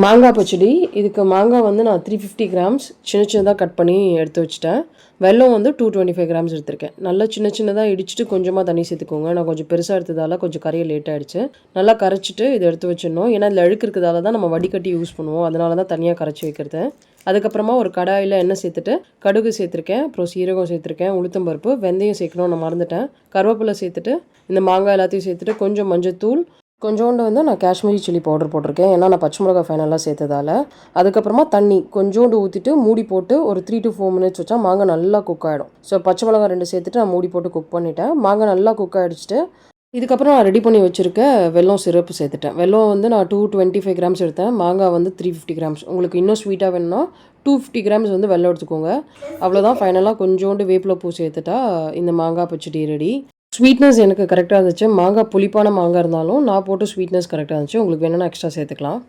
மாங்காய் பச்சடி. இதுக்கு மாங்காய் வந்து நான் 350 கிராம்ஸ் சின்ன சின்னதாக கட் பண்ணி எடுத்து வச்சுட்டேன். வெல்லம் வந்து 225 கிராம்ஸ் எடுத்திருக்கேன். நல்லா சின்ன சின்னதாக இடிச்சிட்டு கொஞ்சமாக தண்ணி சேர்த்துக்கோங்க. நான் கொஞ்சம் பெருசாக எடுத்ததால் கொஞ்சம் கரைய லேட் ஆகிடுச்சு. நல்லா கரைச்சிட்டு இதை எடுத்து வச்சிடணும். ஏன்னா இதில் அழுக்கு இருக்கிறதால தான் நம்ம வடிகட்டி யூஸ் பண்ணுவோம். அதனால தான் தனியாக கரைச்சி வைக்கிறது. அதுக்கப்புறமா ஒரு கடாயில் எண்ணெய் சேர்த்துட்டு கடுகு சேர்த்துருக்கேன், அப்புறம் சீரகம் சேர்த்துருக்கேன், உளுத்தம்பருப்பு, வெந்தயம் சேர்க்கணும், நான் மறந்துட்டேன். கருவேப்பிலை சேர்த்துட்டு இந்த மாங்காய் எல்லாத்தையும் சேர்த்துட்டு கொஞ்சம் மஞ்சத்தூள், கொஞ்சோண்டு வந்து நான் காஷ்மீரி சில்லி பவுடர் போட்டிருக்கேன். ஏன்னா நான் பச்சை மிளகாய் ஃபைனலாக சேர்த்ததால். அதுக்கப்புறமா தண்ணி கொஞ்சோண்டு ஊற்றிட்டு மூடி போட்டு ஒரு 3 to 4 மினிட்ஸ் வச்சா மாங்காய் நல்லா குக் ஆகிடும். ஸோ பச்சை மிளகாய் 2 சேர்த்துட்டு நான் மூடி போட்டு குக் பண்ணிட்டேன். மாங்காய் நல்லா குக் ஆகிடுச்சிட்டு இதுக்கப்புறம் நான் ரெடி பண்ணி வச்சுருக்க வெல்லம் சிரப்பு சேர்த்துட்டேன். வெல்லம் வந்து நான் 225 கிராம்ஸ் எடுத்தேன். மாங்காய் வந்து 350 கிராம்ஸ். உங்களுக்கு இன்னும் ஸ்வீட்டாக வேணும்னா 250 கிராம்ஸ் வந்து வெல்லம் எடுத்துக்கோங்க. அவ்வளோதான். ஃபைனலாக கொஞ்சோண்டு வேப்பிலை பூ சேர்த்துட்டா இந்த மாங்காய் பச்சடி ரெடி. ஸ்வீட்னஸ் எனக்கு கரெக்டாக இருந்துச்சு. மாங்காய் புளிப்பான மாங்காய் இருந்தாலும் நான் போட்டு ஸ்வீட்னஸ் கரெக்டாக இருந்துச்சு. உங்களுக்கு வேணும்னா எக்ஸ்ட்ரா சேர்த்துக்கலாம்.